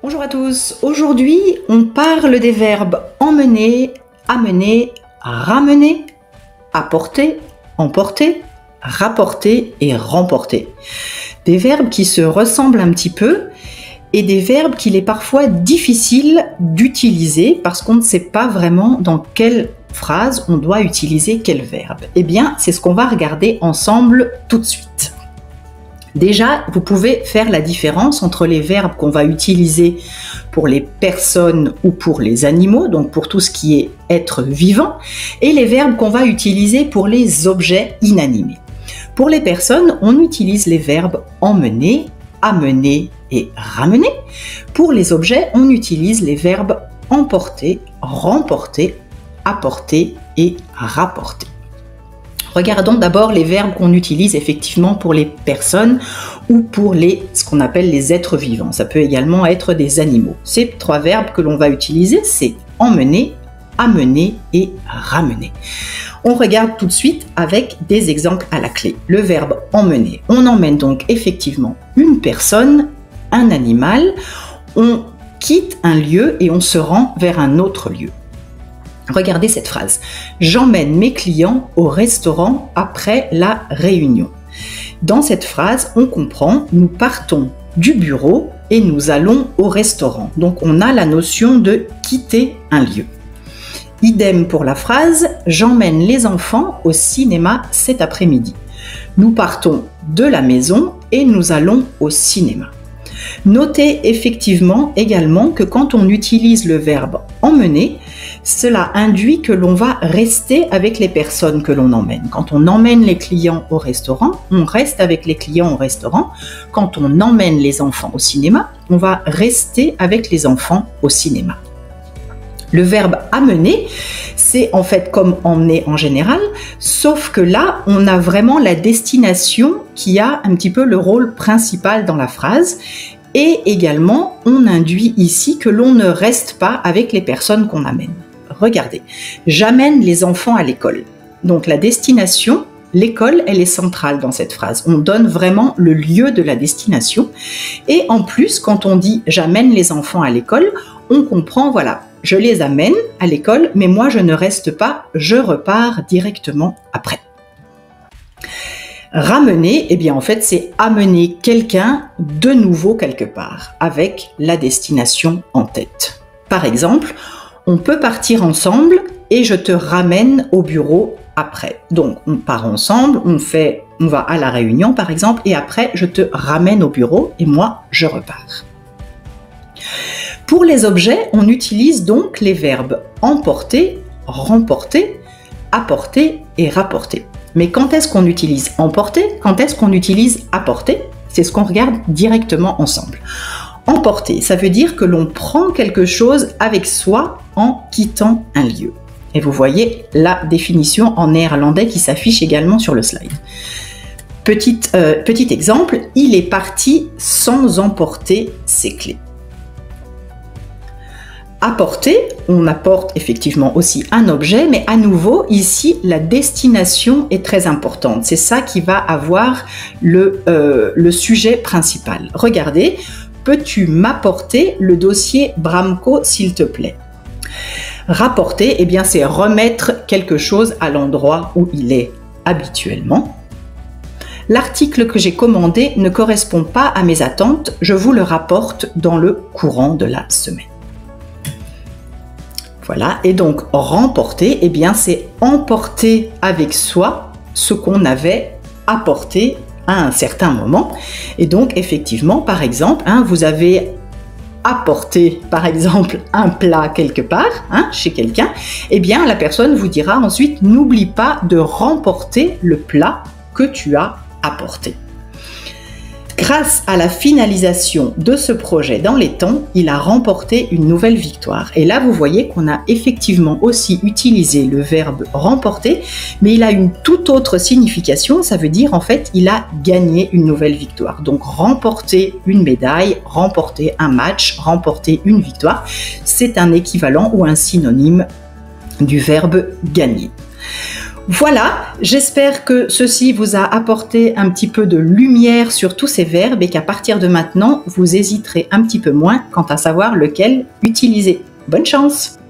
Bonjour à tous, aujourd'hui on parle des verbes emmener, amener, ramener, apporter, emporter, rapporter et remporter. Des verbes qui se ressemblent un petit peu et des verbes qu'il est parfois difficile d'utiliser parce qu'on ne sait pas vraiment dans quelle phrase on doit utiliser quel verbe. Eh bien, c'est ce qu'on va regarder ensemble tout de suite. Déjà, vous pouvez faire la différence entre les verbes qu'on va utiliser pour les personnes ou pour les animaux, donc pour tout ce qui est être vivant, et les verbes qu'on va utiliser pour les objets inanimés. Pour les personnes, on utilise les verbes emmener, amener et ramener. Pour les objets, on utilise les verbes emporter, remporter, apporter et rapporter. Regardons d'abord les verbes qu'on utilise effectivement pour les personnes ou pour ce qu'on appelle les êtres vivants. Ça peut également être des animaux. Ces trois verbes que l'on va utiliser, c'est emmener, amener et ramener. On regarde tout de suite avec des exemples à la clé. Le verbe emmener. On emmène donc effectivement une personne, un animal. On quitte un lieu et on se rend vers un autre lieu. Regardez cette phrase. J'emmène mes clients au restaurant après la réunion. Dans cette phrase, on comprend, nous partons du bureau et nous allons au restaurant. Donc on a la notion de quitter un lieu. Idem pour la phrase, j'emmène les enfants au cinéma cet après-midi. Nous partons de la maison et nous allons au cinéma. Notez effectivement également que quand on utilise le verbe emmener, cela induit que l'on va rester avec les personnes que l'on emmène. Quand on emmène les clients au restaurant, on reste avec les clients au restaurant. Quand on emmène les enfants au cinéma, on va rester avec les enfants au cinéma. Le verbe amener, c'est en fait comme emmener en général, sauf que là, on a vraiment la destination qui a un petit peu le rôle principal dans la phrase. Et également, on induit ici que l'on ne reste pas avec les personnes qu'on amène. Regardez, j'amène les enfants à l'école. Donc la destination, l'école, elle est centrale dans cette phrase. On donne vraiment le lieu de la destination. Et en plus, quand on dit j'amène les enfants à l'école, on comprend, voilà, je les amène à l'école, mais moi je ne reste pas, je repars directement après. Ramener, eh bien en fait c'est amener quelqu'un de nouveau quelque part, avec la destination en tête. Par exemple, on peut partir ensemble et je te ramène au bureau après. Donc on part ensemble, on va à la réunion par exemple, et après je te ramène au bureau et moi je repars. Pour les objets, on utilise donc les verbes emporter, remporter, apporter et rapporter. Mais quand est-ce qu'on utilise emporter? Quand est-ce qu'on utilise apporter? C'est ce qu'on regarde directement ensemble. Emporter, ça veut dire que l'on prend quelque chose avec soi en quittant un lieu. Et vous voyez la définition en néerlandais qui s'affiche également sur le slide. Petit exemple, il est parti sans emporter ses clés. Apporter, on apporte effectivement aussi un objet, mais à nouveau, ici, la destination est très importante. C'est ça qui va avoir le sujet principal. Regardez, peux-tu m'apporter le dossier Bramco, s'il te plaît? Rapporter, eh bien, c'est remettre quelque chose à l'endroit où il est habituellement. L'article que j'ai commandé ne correspond pas à mes attentes, je vous le rapporte dans le courant de la semaine. Voilà, et donc remporter, eh bien c'est emporter avec soi ce qu'on avait apporté à un certain moment. Et donc effectivement, par exemple, vous avez apporté par exemple un plat quelque part chez quelqu'un, eh bien la personne vous dira ensuite n'oublie pas de remporter le plat que tu as apporté. Grâce à la finalisation de ce projet dans les temps, il a remporté une nouvelle victoire. Et là, vous voyez qu'on a effectivement aussi utilisé le verbe remporter, mais il a une toute autre signification. Ça veut dire, en fait, il a gagné une nouvelle victoire. Donc, remporter une médaille, remporter un match, remporter une victoire, c'est un équivalent ou un synonyme du verbe gagner. Voilà, j'espère que ceci vous a apporté un petit peu de lumière sur tous ces verbes et qu'à partir de maintenant, vous hésiterez un petit peu moins quant à savoir lequel utiliser. Bonne chance!